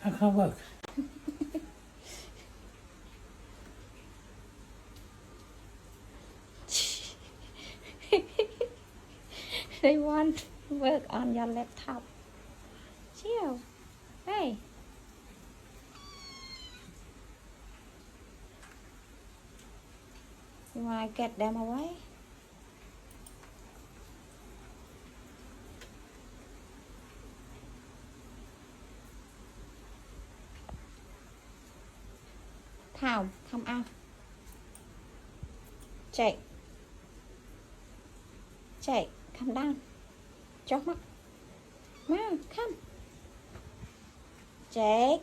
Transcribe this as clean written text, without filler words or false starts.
I can't work. They want to work on your laptop. Chill. Hey. You want to get them away? Thảo, come out. Jake. Jake, come down. Chóc mắt. Come, come. Jake.